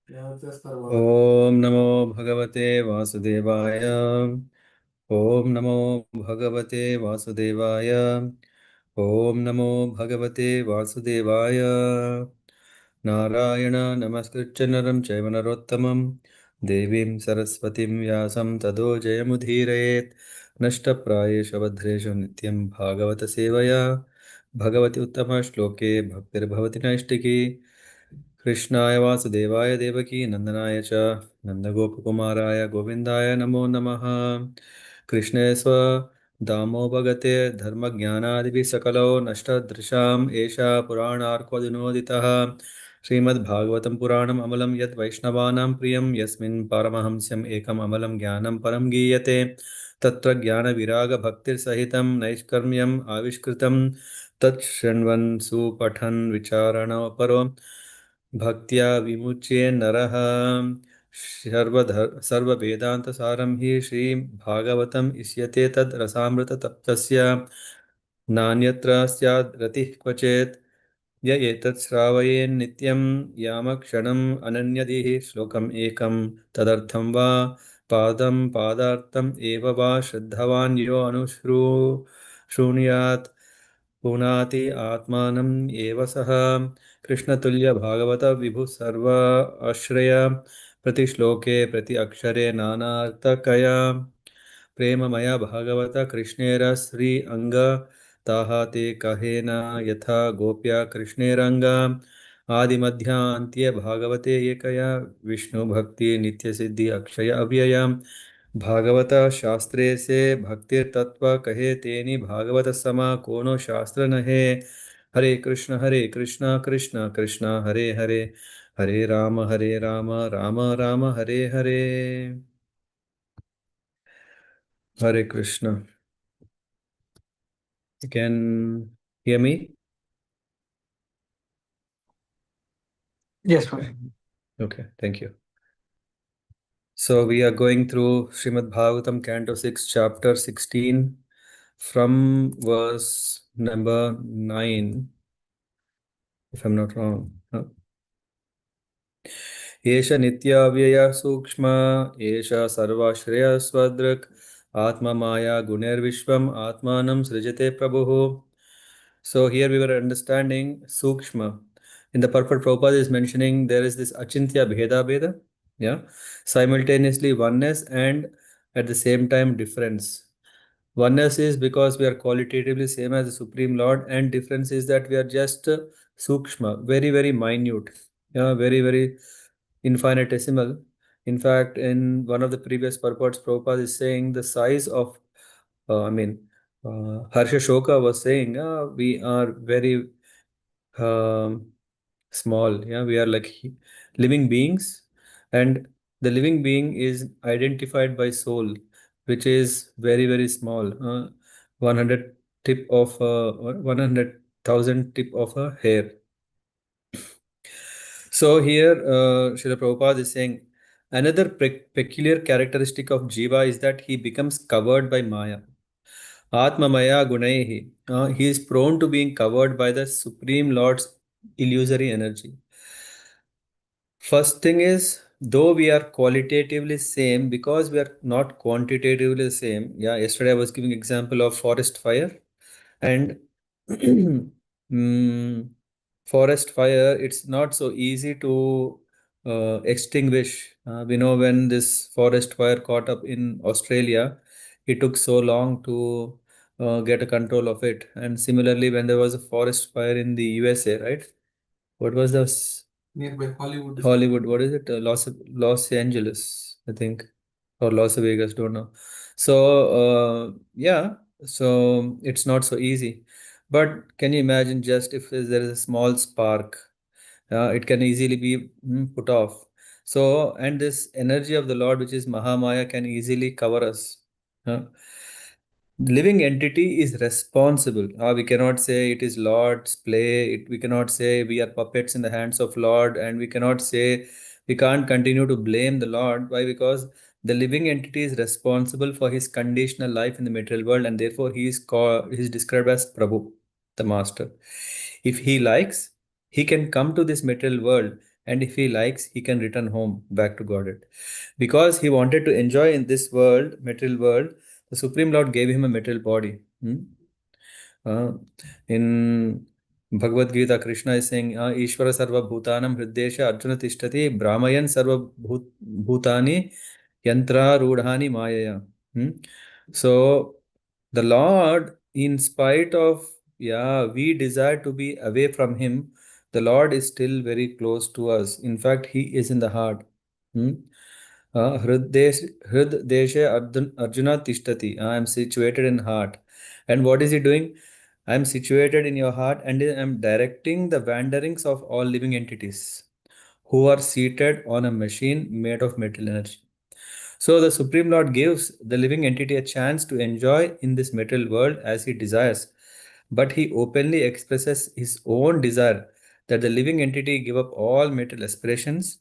ॐ नमो भगवते वासुदेवाय। ॐ नमो भगवते वासुदेवाय। ॐ नमो भगवते वासुदेवाय। नारायण नमस्कृत्य नरं चैव नरोत्तमं देवीं सरस्वतीं व्यासं ततो जयमुदीरयेत्। नष्टप्रायेषु भद्रेषु नित्यं भागवतसेवया भगवति उत्तमश्लोके भक्तिर्भवति नैष्टिकी। कृष्णाय वासुदेवाय देवकी नन्दनाय च नन्दगोपकुमाराय गोविन्दाय नमो नमः। कृष्णे स्वदामोपगते धर्मज्ञानादिभिः सकलो नष्टदृशाम् एषा पुराणार्कविनोदितः श्रीमद्भागवतं पुराणम् अमलं यत् वैष्णवानां प्रियं यस्मिन् पारमहंस्यम् एकम् अमलं ज्ञानं परं गीयते तत्र ज्ञानविरागभक्तिर्सहितं नैष्कर्म्यम् आविष्कृतं तत् शृण्वन् सुपठन् विचारणोपरो भक्त्या विमुच्ये नरः। सर्ववेदान्तसारं हि श्रीभागवतम् इष्यते तद् रसामृततप्तस्य नान्यत्र स्याद् रतिः क्वचेत् य एतत् श्रावयेन्नित्यं यामक्षणम् अनन्यदिः श्लोकम् एकं तदर्थं वा पादं पादार्थम् एव वा श्रद्धवान् यो शृणुयात् पुनाति आत्मानम् एव सः कृष्णतुल्य भागवत विभु सर्व आश्रय प्रति श्लोके प्रति अक्षरे नानार्थकया प्रेममय भागवत कृष्णेर श्री अंग ताः ते कहेन यथा गोप्या कृष्णेरंग आदिमध्यान्त्ये भागवते एकया विष्णु भक्ति नित्य सिद्धि अक्षय अव्यय भागवत शास्त्रे से भक्ति तत्व कहे तेनि भागवत समा कोनो शास्त्र नहे। हरे कृष्ण कृष्ण कृष्ण हरे हरे हरे राम राम राम हरे हरे। हरे Krishna. You can hear me? Yes, Swami. Okay, thank you. So we are going through Srimad Bhagavatam, Canto 6, Chapter 16, from verse number 9, if I'm not wrong. एष नित्याव्यय सूक्ष्म एष सर्वाश्रय स्वदृक् आत्ममाया गुणैर्विश्वम् आत्मानं सृजते प्रभुः. So here we were understanding Sukshma. In the purport, Prabhupada is mentioning there is this Achintya Bheda. Yeah. Simultaneously oneness and at the same time difference. Oneness is because we are qualitatively same as the Supreme Lord, and difference is that we are just Sukshma, very, very minute. Yeah, very, very infinitesimal. In fact, in one of the previous purports, Prabhupada is saying the size of, Harsha Shoka was saying, we are very small. Yeah, we are like living beings, and the living being is identified by soul, which is very, very small. 100 tip of 100,000 tip of a hair. So here, Srila Prabhupada is saying another peculiar characteristic of Jiva is that he becomes covered by Maya. Atma Maya Gunaihi. He is prone to being covered by the Supreme Lord's illusory energy. First thing is, though we are qualitatively same, because we are not quantitatively same. Yeah, yesterday I was giving example of forest fire, and mm, forest fire, it's not so easy to extinguish. We know when this forest fire caught up in Australia, it took so long to get a control of it. And similarly, when there was a forest fire in the USA, right? What was this? Nearby Hollywood. Hollywood. What is it? Los Angeles, I think, or Las Vegas. Don't know. So yeah. So it's not so easy. But can you imagine just if there is a small spark, it can easily be put off. So and this energy of the Lord, which is Mahamaya, can easily cover us. Living entity is responsible. We cannot say it is Lord's play. We cannot say we are puppets in the hands of Lord, and we cannot say we can't continue to blame the Lord. Why? Because the living entity is responsible for his conditional life in the material world, and therefore he is described as Prabhu, the master. If he likes, he can come to this material world and if he likes, he can return home back to Godhead. Because he wanted to enjoy in this world, material world, the Supreme Lord gave him a material body. Uh, in Bhagavad Gita, Krishna is saying, Ishvara sarva bhutanam hriddesha Arjuna tishtati brahmayan sarva bhutani yantra rudhani mayaya. So the Lord, in spite of, we desire to be away from him, the Lord is still very close to us. In fact, he is in the heart. Hmm? Hriddeshe Arjuna tishtati. I am situated in heart. And what is he doing? I am situated in your heart and I am directing the wanderings of all living entities who are seated on a machine made of material energy. So the Supreme Lord gives the living entity a chance to enjoy in this material world as he desires, but he openly expresses his own desire that the living entity give up all material aspirations,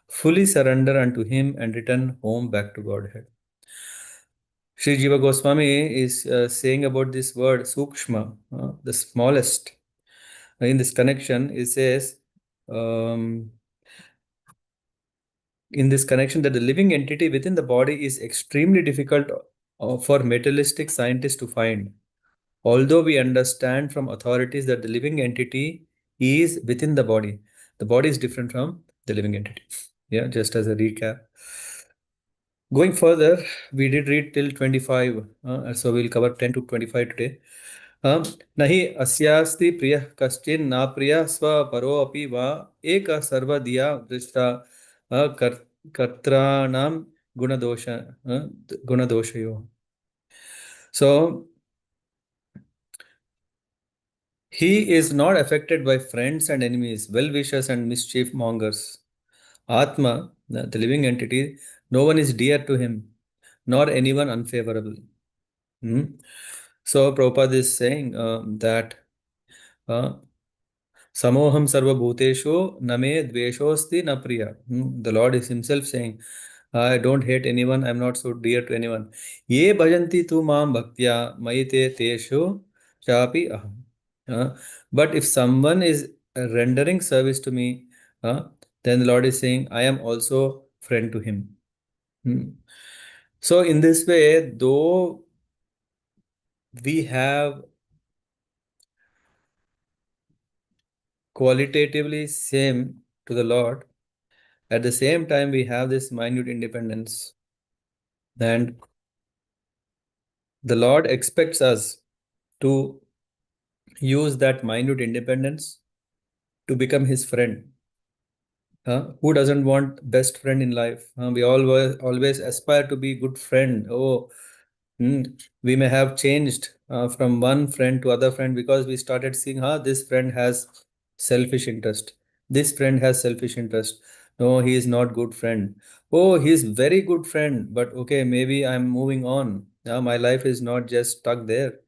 fully surrender unto him, and return home back to Godhead. Sri Jiva Goswami is saying about this word sukshma, the smallest. In this connection, it says, um, in this connection, that the living entity within the body is extremely difficult for materialistic scientists to find. Although we understand from authorities that the living entity is within the body is different from the living entity. Yeah, just as a recap. Going further, we did read till 25, so we'll cover 10 to 25 today. नहि अस्यास्ति प्रियः कश्चिन् न प्रियः स्वपरोऽपि वा एक सर्वदिया दृष्टा कर्त्राणां गुणदोषयोः. So he is not affected by friends and enemies, well-wishers and mischief mongers. Atma, the living entity, no one is dear to him, nor anyone unfavorable. So Prabhupada is saying that uh, Samoham sarva bhuteshu name dveshosti na priya. The Lord is himself saying, I don't hate anyone, I'm not so dear to anyone. Ye bhajanti tu maam bhaktya maite teshu chapi aham. But if someone is rendering service to me, then the Lord is saying, I am also friend to him. So in this way, though we have qualitatively same to the Lord, at the same time we have this minute independence. And the Lord expects us to use that minute independence to become his friend. Who doesn't want best friend in life? We always aspire to be good friend. We may have changed from one friend to other friend because we started seeing, this friend has selfish interest. This friend has selfish interest. No, he is not good friend. Oh, he is very good friend. But okay, maybe I'm moving on. My life is not just stuck there.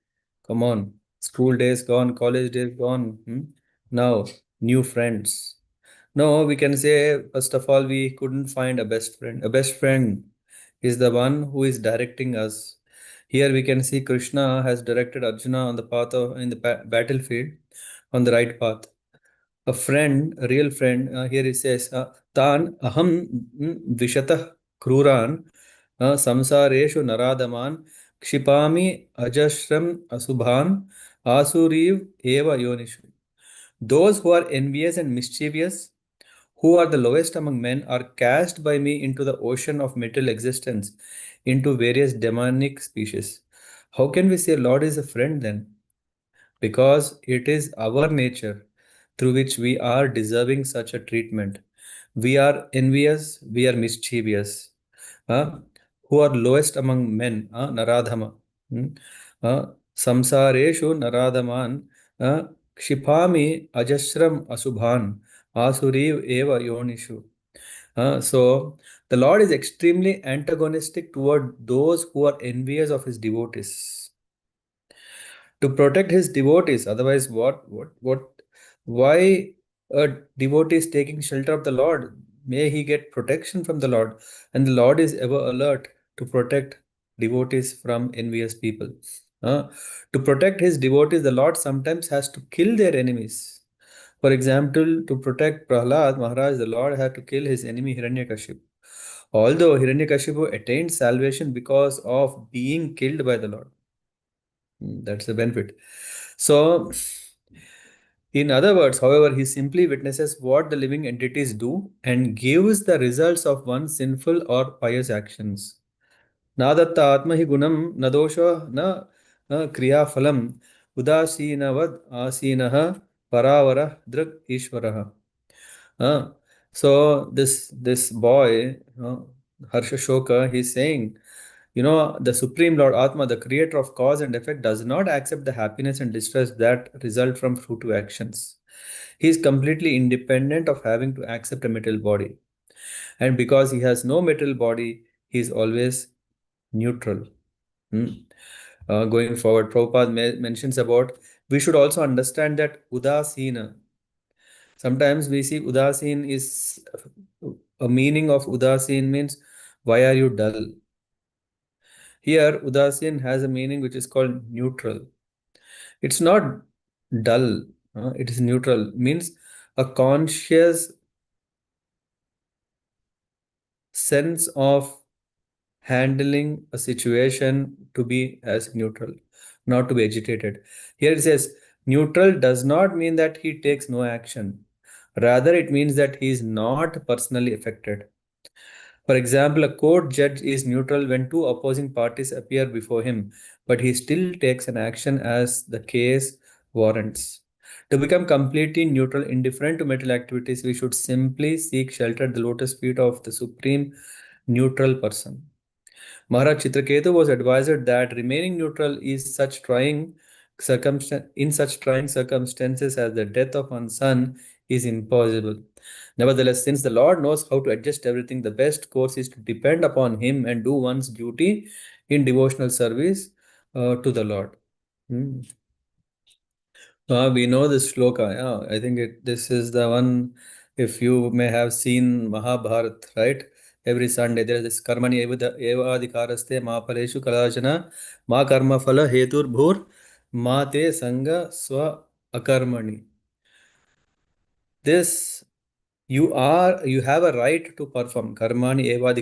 Come on, school days gone, college days gone. Now, new friends. No, we can say, first of all, we couldn't find a best friend. A best friend is the one who is directing us. Here we can see Krishna has directed Arjuna on the path of in the battlefield on the right path. A friend, a real friend, here he says, Tan aham vishatah kruran samsareshu naradaman kshipami ajashram asubhan asuriv eva yonishu. Those who are envious and mischievous, who are the lowest among men, are cast by me into the ocean of material existence, into various demonic species. How can we say Lord is a friend then? Because it is our nature through which we are deserving such a treatment. We are envious, we are mischievous. uh, who are lowest among men, Naradhama. Hmm? Uh, Samsareshu Naradhaman Kshipami Ajasram Asubhan Asuriv Eva Yonishu. So the Lord is extremely antagonistic toward those who are envious of his devotees. To protect his devotees, otherwise, why a devotee is taking shelter of the Lord? May he get protection from the Lord. And the Lord is ever alert to protect devotees from envious people. To protect his devotees, the Lord sometimes has to kill their enemies. For example, to protect Prahlad Maharaj, the Lord had to kill his enemy Hiranyakashipu. Although Hiranyakashipu attained salvation because of being killed by the Lord. That's the benefit. So, in other words, however, he simply witnesses what the living entities do and gives the results of one's sinful or pious actions. नादत्त आत्म हि गुणं न दोषो न क्रियाफलम् उदासीनवद् आसीनः परावरः दृक् ईश्वरः. So this boy, Harsha Shoka, he's saying, the Supreme Lord Atma, the creator of cause and effect, does not accept the happiness and distress that result from fruitive actions. He is completely independent of having to accept a material body. And because he has no material body, he is always neutral. Hmm. Going forward, Prabhupada mentions about we should also understand that udasina. Sometimes we see udasin is a meaning of udasin means why are you dull? Here, udasin has a meaning which is called neutral. It's not dull, it is neutral, means a conscious sense of handling a situation to be as neutral, not to be agitated. Here it says neutral does not mean that he takes no action. Rather, it means that he is not personally affected. For example, a court judge is neutral when two opposing parties appear before him, but he still takes an action as the case warrants. To become completely neutral, indifferent to material activities, we should simply seek shelter at the lotus feet of the supreme neutral person. Maharaj Chitraketu was advised that remaining neutral is in such trying circumstances as the death of one's son is impossible. Nevertheless, since the Lord knows how to adjust everything, the best course is to depend upon Him and do one's duty in devotional service to the Lord. Hmm. We know this shloka. Yeah, I think this is the one. If you may have seen Mahabharat, right? Every Sunday there is this karmani eva adhikaraste ma phaleshu kalachana ma karma phala hetur bhur ma te sanga swa akarmani. This you have a right to perform karmani eva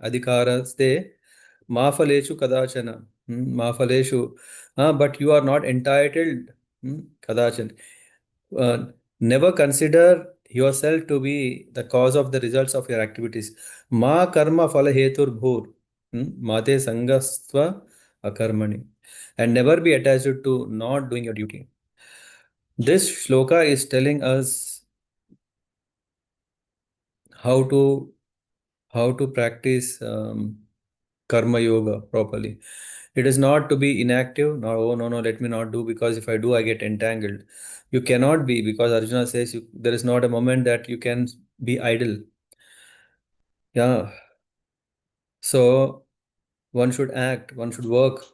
adhikaraste mafaleshu kadachana mafaleshu, but you are not entitled kadachan. uh, Never consider yourself to be the cause of the results of your activities. Ma karma phala hetur bhur mate sangasva akarmani, and never be attached to not doing your duty. This shloka is telling us how to practice karma yoga properly. It is not to be inactive. No, oh, no, let me not do because if I do, I get entangled. You cannot be, because Arjuna says there is not a moment that you can be idle. Yeah. So one should act, one should work.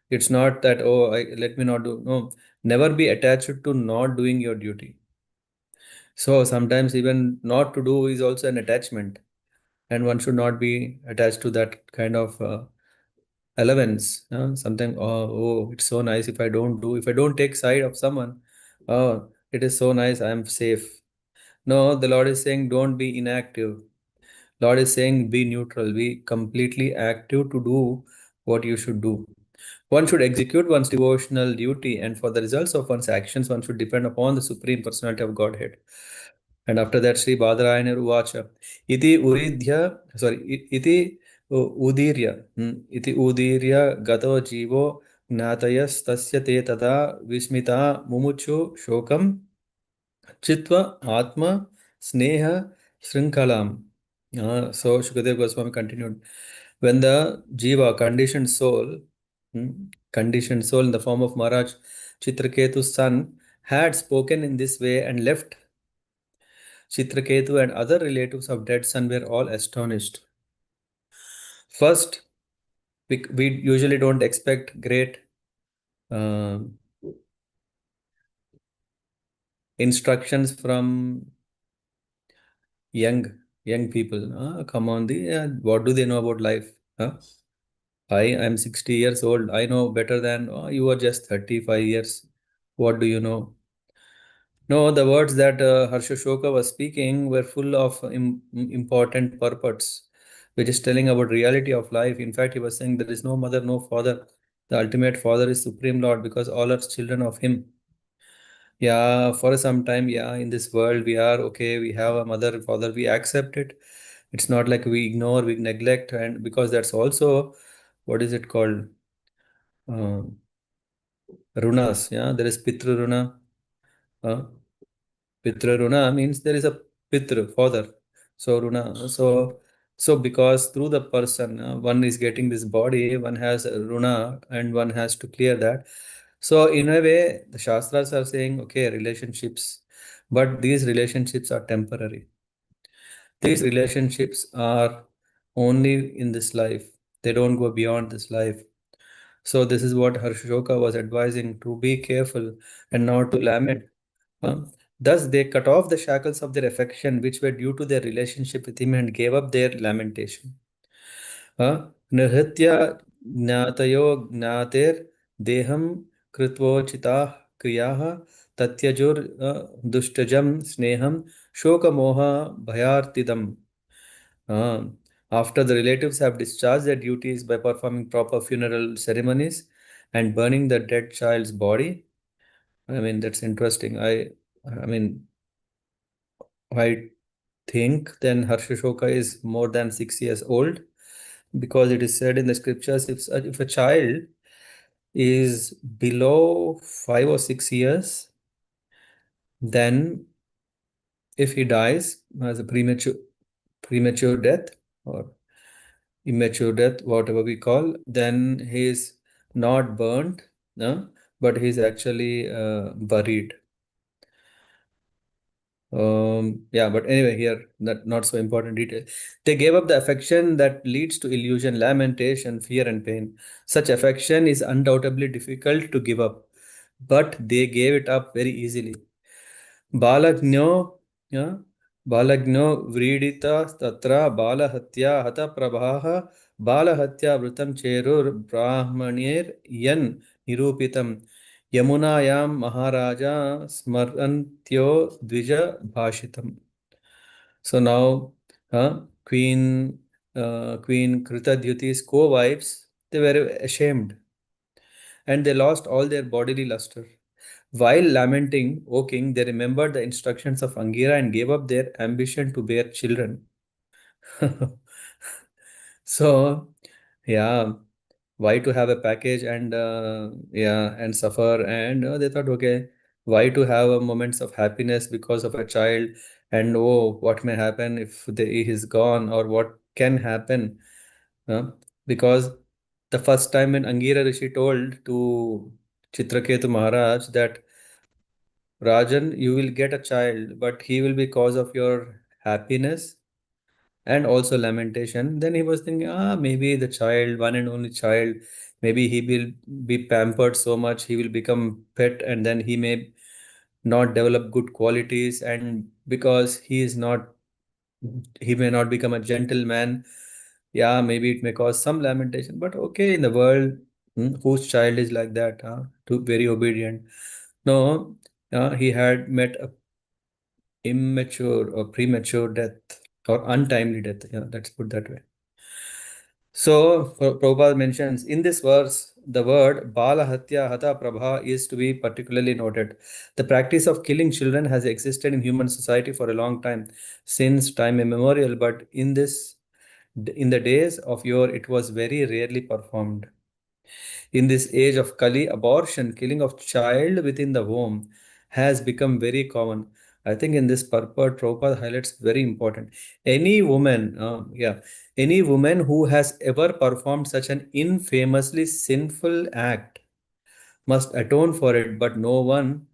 It's not that, oh, let me not do. No, never be attached to not doing your duty. So sometimes even not to do is also an attachment, and one should not be attached to that kind of allowance. Sometimes, it's so nice if I don't take side of someone. Oh, it is so nice, I am safe. No, the Lord is saying, don't be inactive. Lord is saying, be neutral, be completely active to do what you should do. One should execute one's devotional duty, and for the results of one's actions, one should depend upon the Supreme Personality of Godhead. And after that, Sri Badarayana Uvacha, Iti Uridhya, Iti Udirya, Iti Udirya Gato Jivo Gnatayas Tasya Te Tada Vismita Mumuchu Shokam Chitva Atma Sneha Shrinkalam. So Shukadev Goswami continued. When the Jiva, conditioned soul in the form of Maharaj Chitraketu's son, had spoken in this way and left, Chitraketu and other relatives of dead son were all astonished. First, we usually don't expect great uh, instructions from young people. Come on, what do they know about life? I am 60 years old. I know better than you are just 35 years. What do you know? No, the words that Harshashoka was speaking were full of important purports, which is telling about reality of life. In fact, he was saying there is no mother, no father. The ultimate father is Supreme Lord because all are children of him. Yeah, for some time, yeah, in this world, we are okay, we have a mother, father, we accept it. It's not like we ignore, we neglect, and because that's also, what is it called? Uh, Runas, yeah, there is Pitru Runa. Uh, Pitra Runa means there is a Pitra, father. So Runa, so because through the person, one is getting this body, one has a Runa, and one has to clear that. So in a way, the Shastras are saying, okay, relationships, but these relationships are temporary. These relationships are only in this life. They don't go beyond this life. So this is what Harshoka was advising, to be careful and not to lament. Uh, Thus, they cut off the shackles of their affection, which were due to their relationship with him, and gave up their lamentation. Nihritya ज्ञातयो ज्ञातेर देहम कृत्वोचिताः क्रियाः तत्यजुर दुष्टजम स्नेहम शोकमोह भयार्तिदम. After the relatives have discharged their duties by performing proper funeral ceremonies and burning the dead child's body, I mean that's interesting. I mean, I think then Harshashoka is more than 6 years old, because it is said in the scriptures, if a child is below 5 or 6 years, then if he dies as a premature death or immature death, whatever we call, then he is not burnt, no, but he is actually buried. Yeah, but anyway, here, that not so important detail. They gave up the affection that leads to illusion, lamentation, fear, and pain. Such affection is undoubtedly difficult to give up, but they gave it up very easily. Balagno, yeah, Balagno Vridita Tatra Balahatya Hata Prabhaha Balahatya Vrutam Cherur Brahmanir Yan Nirupitam Yamunayam Maharaja Smarantyo Dvija Bhashitam. So now, Queen Kritadyuti's co-wives, they were ashamed and they lost all their bodily luster. While lamenting, O king, they remembered the instructions of Angira and gave up their ambition to bear children. So, yeah, why to have a package and yeah, and suffer? And they thought, okay, why to have moments of happiness because of a child? And oh, what may happen if he is gone, or what can happen? uh, because the first time when Angira Rishi told to Chitraketu Maharaj that Rajan, you will get a child, but he will be cause of your happiness and also lamentation. Then he was thinking, maybe the child, one and only child, maybe he will be pampered so much, he will become pet, and then he may not develop good qualities, and because he may not become a gentleman. Yeah, maybe it may cause some lamentation, but okay, in the world, whose child is like that, too very obedient. No, he had met a immature or premature death or untimely death. Yeah, let's put that way. So, Prabhupada mentions in this verse, the word Bala Hatya Hata Prabha is to be particularly noted. The practice of killing children has existed in human society for a long time, since time immemorial, but in the days of yore, it was very rarely performed. In this age of Kali, abortion, killing of child within the home, has become very common. I think in this purport, Prabhupada highlights very important. Any woman, any woman who has ever performed such an infamously sinful act must atone for it, but no one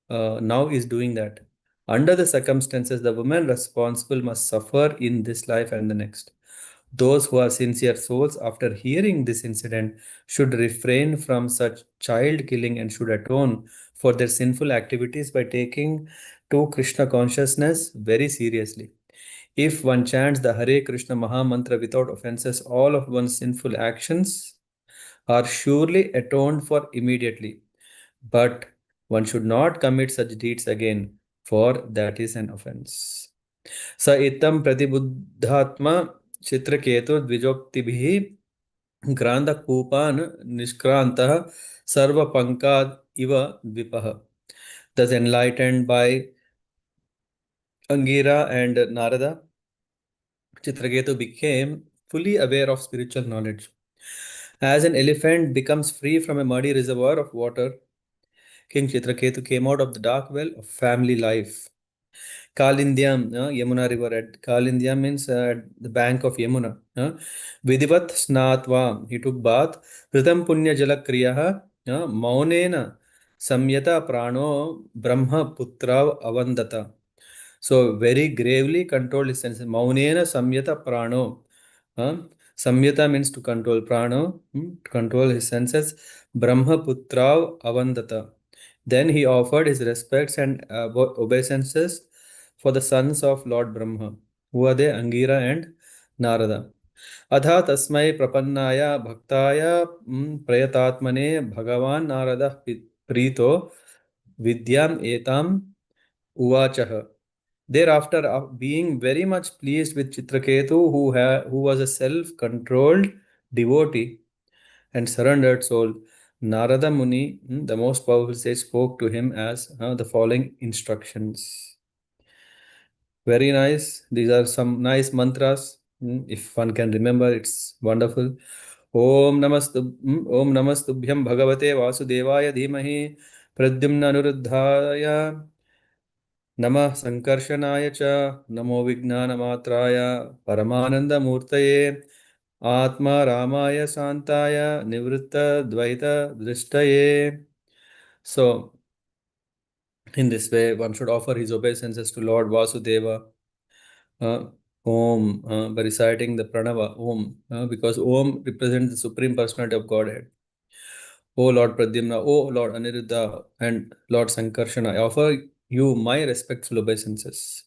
now is doing that. Under the circumstances, the woman responsible must suffer in this life and the next. Those who are sincere souls, after hearing this incident, should refrain from such child killing and should atone for their sinful activities by taking to Krishna consciousness very seriously. If one chants the Hare Krishna Maha Mantra without offenses, all of one's sinful actions are surely atoned for immediately. But One should not commit such deeds again, for that is an offense. स इत्थं प्रतिबुद्धात्मा चित्रकेतु द्विजोक्तिभिः क्रान्तकूपान् निष्क्रान्तः सर्वपङ्काद् इव द्विपः. Thus enlightened by Angira and Narada, Chitraketu became fully aware of spiritual knowledge. As an elephant becomes free from a muddy reservoir of water, King Chitraketu came out of the dark well of family life. Kalindyam, Yamuna river at Kalindyam means at the bank of Yamuna. Vidivat snatva, he took bath. Pritam punya jala kriyaha, maunena samyata prano brahma putra avandata. So very gravely controlled his senses. Maunena samyata prano. Samyata means to control prano, to control his senses. Brahma putra avandata. Then he offered his respects and obeisances for the sons of Lord Brahma, who are they? Angira and Narada. Adha tasmai prapannaya bhaktaya prayatatmane bhagavan Narada prito vidyam etam uvachah. Thereafter, being very much pleased with Chitraketu, who was a self-controlled devotee and surrendered soul, Narada Muni, the most powerful sage, spoke to him as the following instructions. Very nice. These are some nice mantras. If one can remember, it's wonderful. Om Namastubhyam Bhagavate Vasudevaya Dhimahi Pradyumna Anuruddhaya Namah Sankarshanaya Cha Namo Vijnanamatraya Paramananda Murtaye Atma Ramaya Santaya Nivritta Dvaita Drishtaye. So, in this way, one should offer his obeisances to Lord Vasudeva. Om, by reciting the Pranava, Om, because Om represents the Supreme Personality of Godhead. O Lord Pradyumna, O Lord Aniruddha, and Lord Sankarshana, I offer you my respectful obeisances.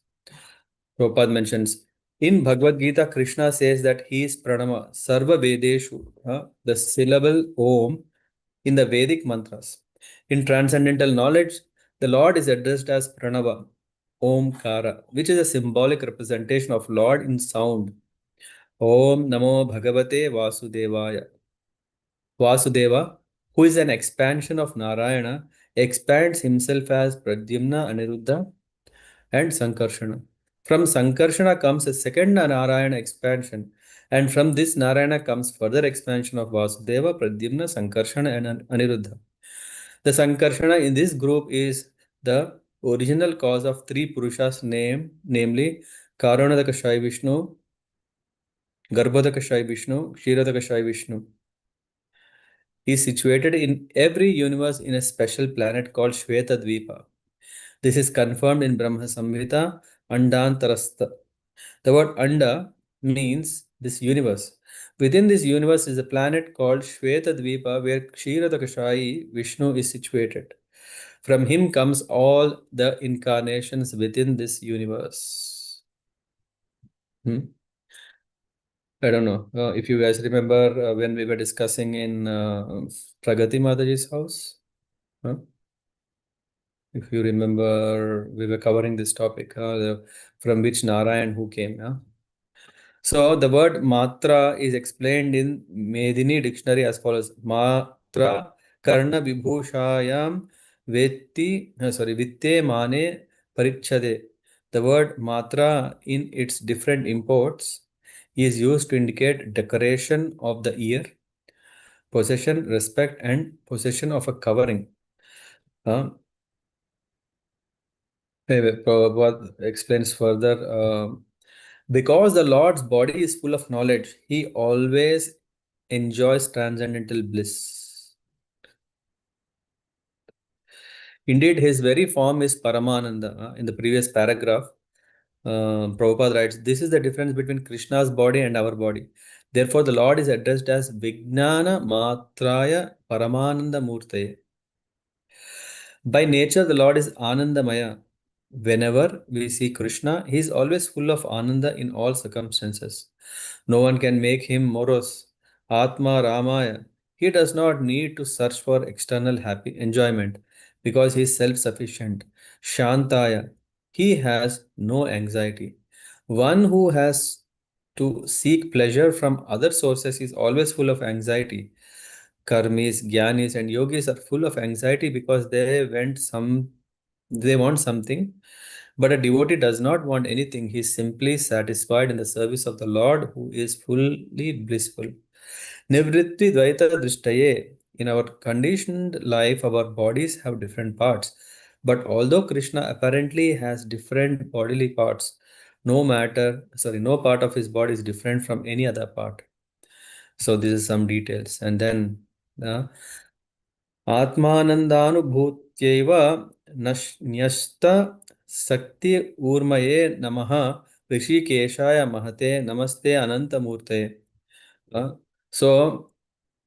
Prabhupada mentions, in Bhagavad Gita, Krishna says that he is Pranama, Sarva Vedeshu, the syllable Om in the Vedic mantras. In transcendental knowledge, the Lord is addressed as Pranava, Omkara, which is a symbolic representation of Lord in sound. Om Namo Bhagavate Vasudevaya. Vasudeva, who is an expansion of Narayana, expands himself as Pradyumna, Aniruddha, and Sankarshana. From Sankarshana comes a second Narayana expansion, and from this Narayana comes further expansion of Vasudeva, Pradyumna, Sankarshana, and Aniruddha. The Sankarshana in this group is the original cause of three Purushas name, namely Karanadakashai Vishnu, Garbhodakashai Vishnu, Kshiradakashai Vishnu. He is situated in every universe in a special planet called Shweta Dvipa. This is confirmed in Brahma Samhita Andantarastha. The word Anda means this universe. Within this universe is a planet called Shweta Dvipa where Kshiradakashai Vishnu is situated. From him comes all the incarnations within this universe. I don't know if you guys remember when we were discussing in Pragati Mataji's house. Huh? If you remember, we were covering this topic, from which Narayan who came. So the word matra is explained in Medini dictionary as follows: Matra karna vibhushayam vitte mane parichade. The word matra in its different imports is used to indicate decoration of the ear, possession, respect, and possession of a covering. Prabhupada explains further, because the Lord's body is full of knowledge, he always enjoys transcendental bliss. Indeed, his very form is Paramananda. In the previous paragraph, Prabhupada writes, this is the difference between Krishna's body and our body. Therefore, the Lord is addressed as Vijnana Matraya Paramananda Murtaye. By nature, the Lord is Anandamaya. Whenever we see Krishna, he is always full of Ananda in all circumstances. No one can make him morose. Atma Ramaya. He does not need to search for external happy enjoyment. because he is self-sufficient. Shantaya, he has no anxiety. One who has to seek pleasure from other sources is always full of anxiety. Karmis, Gyanis, and Yogis are full of anxiety because they want something. But a devotee does not want anything. He is simply satisfied in the service of the Lord who is fully blissful. Nivritti Dvaita Drishtaye. In our conditioned life, our bodies have different parts. But although Krishna apparently has different bodily parts, no part of his body is different from any other part. So this is some details. And then uh, आत्मानन्दानुभूत्यैव न्यस्त शक्ति ऊर्मये नमः ऋषिकेशाय महते नमस्ते अनंतमूर्ते. So,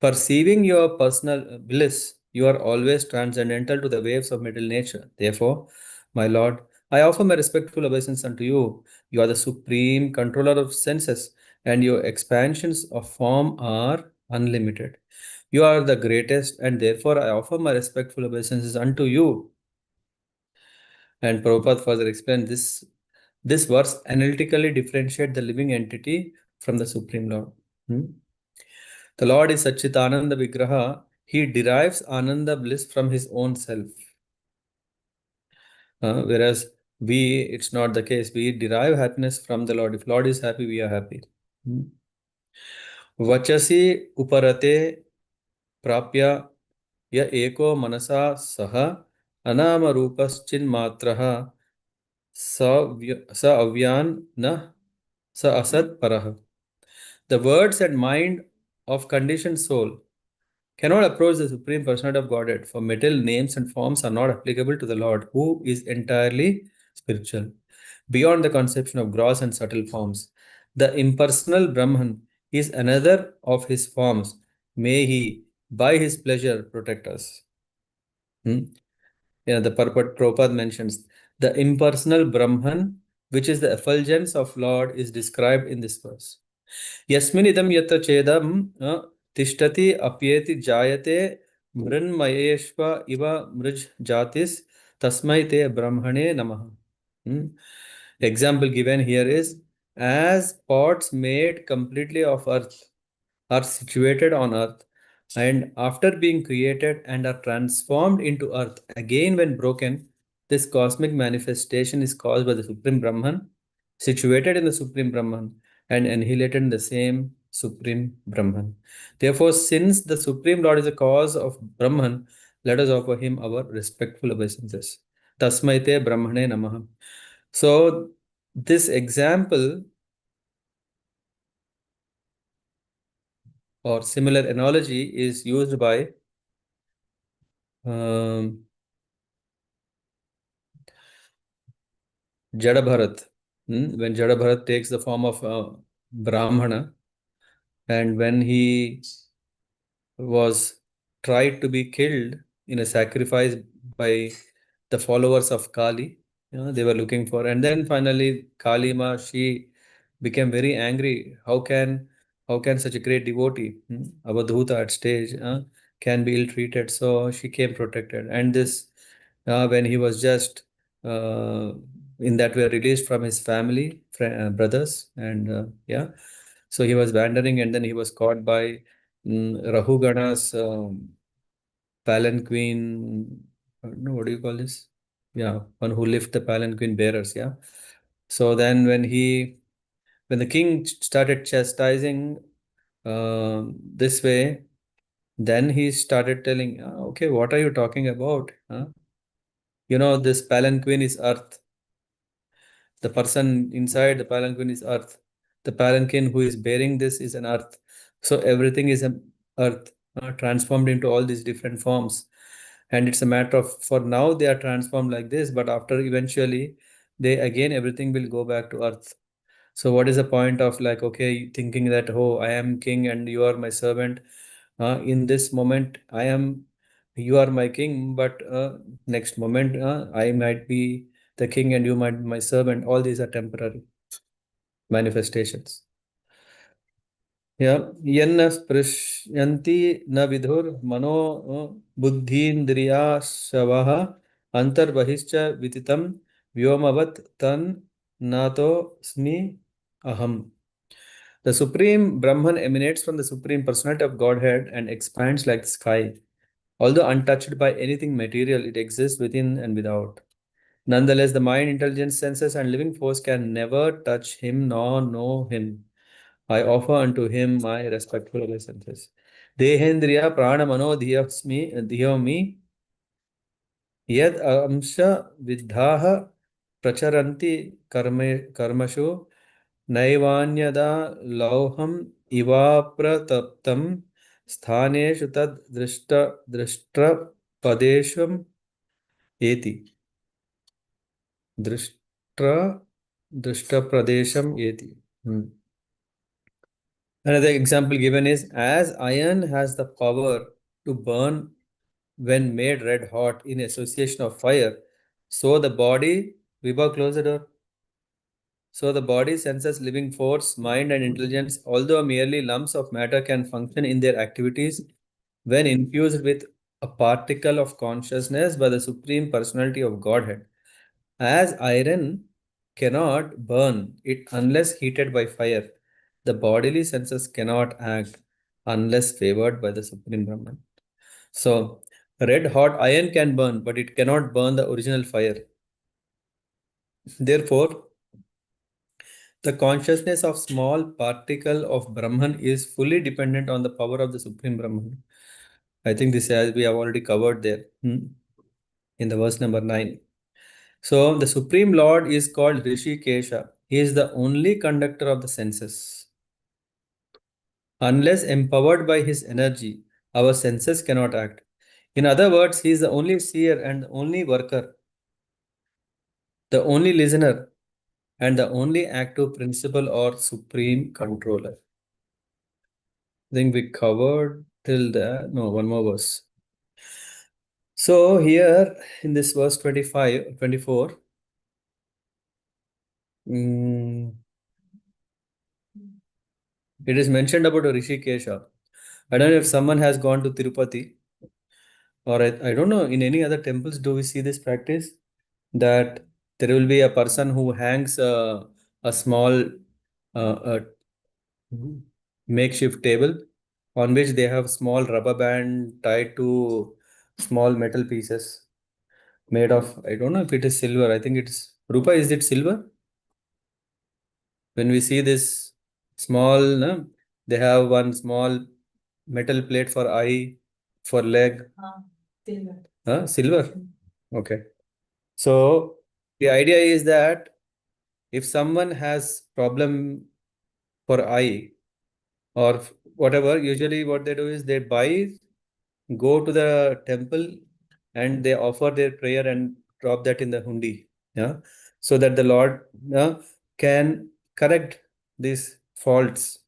perceiving your personal bliss, you are always transcendental to the waves of material nature. Therefore, my Lord, I offer my respectful obeisance unto you. You are the supreme controller of senses, and your expansions of form are unlimited. You are the greatest, and therefore I offer my respectful obeisances unto you. And Prabhupada further explained this verse analytically differentiate the living entity from the Supreme Lord. Hmm? The Lord is Satchitananda Vigraha. He derives Ananda bliss from his own self. Whereas it's not the case. We derive happiness from the Lord. If Lord is happy, we are happy. Hmm. Vachasi uparate prapya ya eko manasa saha anama rupaschinmatraha sa avyan na sa asad paraha. The words and mind of conditioned soul cannot approach the Supreme Personality of Godhead, for material names and forms are not applicable to the Lord, who is entirely spiritual, beyond the conception of gross and subtle forms. The impersonal Brahman is another of his forms. May he, by his pleasure, protect us. The purport Prabhupada mentions the impersonal Brahman, which is the effulgence of Lord, is described in this verse. यस्मिन् यत्र चेदं तिष्ठति अप्येति जायते मृन्मयेष्व इव मृज जातिस् तस्मै ते ब्रह्मणे नमः. Example given here is as pots made completely of earth are situated on earth and after being created and are transformed into earth again when broken, this cosmic manifestation is caused by the Supreme Brahman, situated in the Supreme Brahman and annihilated in the same Supreme Brahman. Therefore, since the Supreme Lord is the cause of Brahman, let us offer him our respectful obeisances. Tasmaite Brahmane Namaha. So, this example or similar analogy is used by Jada Bharat. When Jada Bharat takes the form of Brahmana, and when he was tried to be killed in a sacrifice by the followers of Kali, they were looking for, and then finally Kali Ma, she became very angry. How can such a great devotee, Avadhuta at stage, can be ill-treated? So she came protected, and this when he was just uh, in that way released from his family, brothers, and so he was wandering, and then he was caught by Rahugana's palanquin. No, what do you call this? Yeah, one who lift the palanquin bearers. Yeah. So then when the king started chastising this way, then he started telling, okay, what are you talking about? This palanquin is earth. The person inside the palanquin is earth. The palanquin who is bearing this is an earth. So everything is an earth, transformed into all these different forms. And it's a matter of, for now, they are transformed like this, but after eventually, everything will go back to earth. So what is the point of like, okay, thinking that, oh, I am king and you are my servant. In this moment, you are my king, but next moment, I might be the king and you might be my servant. All these are temporary manifestations. Yeah, yenna sprishyanti na vidhur mano buddhindriya shavaha antarbahishcha vititam vyomavat tan nato smi aham. The Supreme Brahman emanates from the Supreme Personality of Godhead and expands like the sky. Although untouched by anything material, it exists within and without. Nonetheless, the mind, intelligence, senses, and living force can never touch him nor know him. I offer unto him my respectful obeisances. Dehendriya prana mano dhiyomi yad amsha vidhaha pracharanti karmashu naivanyada lauham ivaprataptam sthaneshu tad drishtra padeshvam eti. Drishtra drishta pradesham eti. Another example given is as iron has the power to burn when made red hot in association of fire, so the body, Vibha, close the door. So the body senses living force, mind, and intelligence, although merely lumps of matter, can function in their activities when infused with a particle of consciousness by the Supreme Personality of Godhead. As iron cannot burn it unless heated by fire, the bodily senses cannot act unless favored by the Supreme Brahman. So, red hot iron can burn, but it cannot burn the original fire. Therefore, the consciousness of small particle of Brahman is fully dependent on the power of the Supreme Brahman. I think this as we have already covered there in the verse number 9. So the Supreme Lord is called Rishikesha. He is the only conductor of the senses. Unless empowered by his energy, our senses cannot act. In other words, he is the only seer and the only worker, the only listener, and the only active principle or supreme controller. I think we covered till the no one more verse. So here in this verse 25, 24, it is mentioned about a Rishikesha. I don't know if someone has gone to Tirupati or I don't know in any other temples do we see this practice that there will be a person who hangs a small a makeshift table on which they have small rubber band tied to small metal pieces made of I don't know if it is silver. I think it's Rupa. Is it silver? When we see this small, no, they have one small metal plate for eye, for leg. Silver. Silver. Okay. So the idea is that if someone has problem for eye or whatever, usually what they do is they buy, go to the temple and they offer their prayer and drop that in the hundi. Yeah. So that the Lord can correct these faults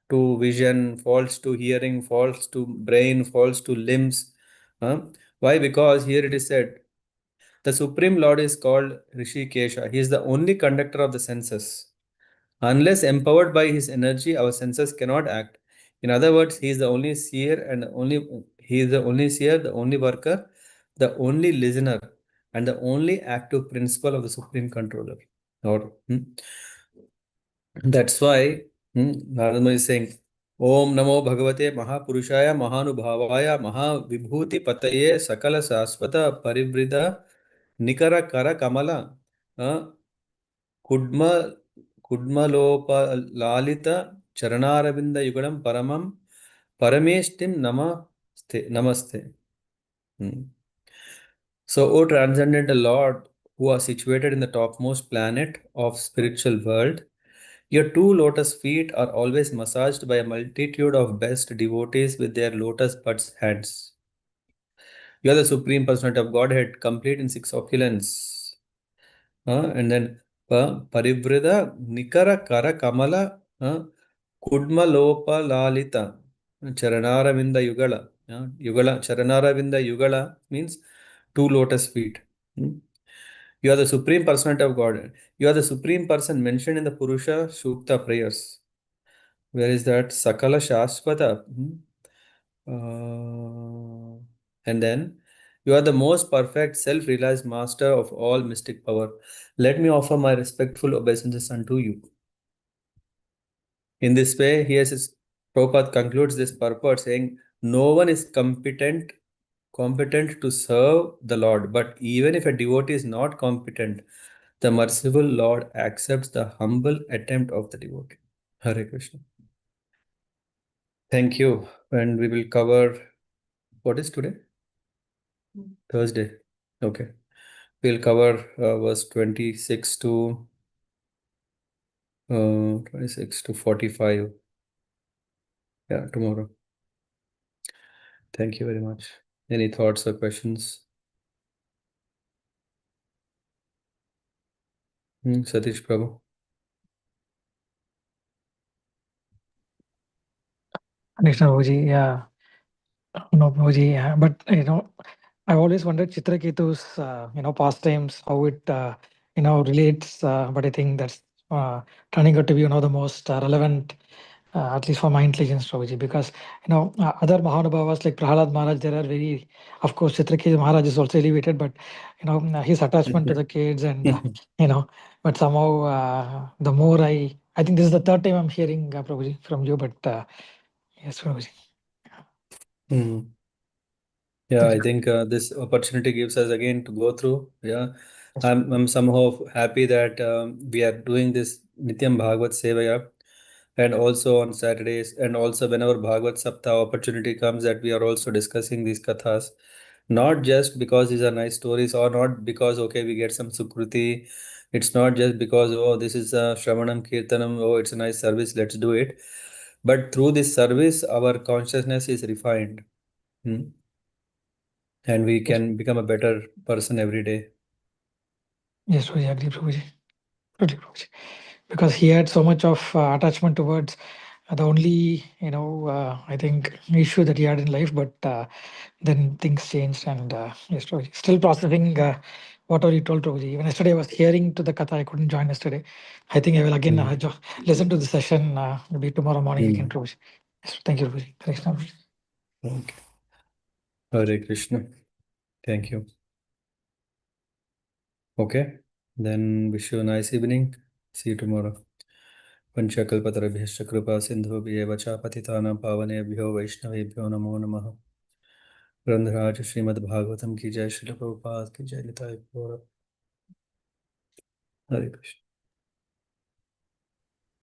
to vision, faults to hearing, faults to brain, faults to limbs. Why? Because here it is said, the Supreme Lord is called Rishikesha. He is the only conductor of the senses. Unless empowered by his energy, our senses cannot act. In other words, he is the only seer and he is the only seer, the only worker, the only listener, and the only active principle of the Supreme Controller. Or, that's why Narada is saying, Om Namo Bhagavate Mahapurushaya Mahanubhavaya Mahavibhuti Pataye Sakala Saswata Parivrida Nikara Kara Kamala Kudma Kudmalopalalita Charanaravindha Yugadam Paramam Parameshtim Namaste. So, O transcendental Lord, who are situated in the topmost planet of spiritual world, your two lotus feet are always massaged by a multitude of best devotees with their lotus buds hands. You are the Supreme Personality of Godhead, complete in six opulence. And then Parivrida Nikara Kara Kamala Kudma Lopa Lalita Charanaravinda Yugala. Yugala Charanaravinda Yugala means two lotus feet. You are the Supreme Personality of God. You are the Supreme Person mentioned in the Purusha Sukta prayers. Where is that? Sakala Shashvata. And then you are the most perfect, self-realized master of all mystic power. Let me offer my respectful obeisances unto you. In this way, Prabhupada concludes this purport saying, no one is competent to serve the Lord, but even if a devotee is not competent, the merciful Lord accepts the humble attempt of the devotee. Hare Krishna. Thank you. And we will cover what is today? Thursday. Okay. We'll cover verse 26 to 45. Yeah, tomorrow. Thank you very much. Any thoughts or questions? Satish Prabhu. Krishna Prabhuji, yeah. No, Prabhuji, yeah. But I've always wondered Chitraketu's pastimes, how it relates. But I think that's turning out to be one of the most relevant, at least for my intelligence, Prabhuji, because other Mahanubhavas like Prahalad Maharaj, there are very, of course, Chitraketu Maharaj is also elevated, but his attachment to the kids and you know, but somehow the more I think this is the third time I'm hearing Prabhuji from you, but yes, Prabhuji. Hmm. Yeah, Thank I you. think this opportunity gives us again to go through. Yeah, Yes, I'm somehow happy that we are doing this nityaṁ bhāgavata-sevayā, and also on Saturdays, and also whenever Bhagavad Saptah opportunity comes, that we are also discussing these kathas, not just because these are nice stories, or not because okay we get some sukruti. It's not just because oh this is a Shravanam Kirtanam, oh it's a nice service, let's do it. But through this service, our consciousness is refined. Hmm. And we yes, can become a better person every day. yes, Prabhuji, agree, Prabhuji. Totally, Prabhuji. Because he had so much of attachment towards the only, I think, issue that he had in life, but then things changed, and yes, Prabhuji. Still processing whatever you told, Prabhuji. Even yesterday, I was hearing to the katha. I couldn't join yesterday. I think I will again Mm. listen to the session. Maybe tomorrow morning again, Mm. Prabhuji. Yes, thank you, Prabhuji. Krishna, Prabhuji. Okay. Hare Krishna. Thank you. Okay. Then wish you a nice evening. See you tomorrow. पंचकल्पतरुभ्यश्च कृपा सिन्धुभ्येव च पतितानां पावनेभ्यो वैष्णवेभ्यो नमो नमः। ग्रंथराज श्रीमद्भागवतम की जय, श्रील प्रभुपाद की जय, निताय गौर। हरे कृष्ण।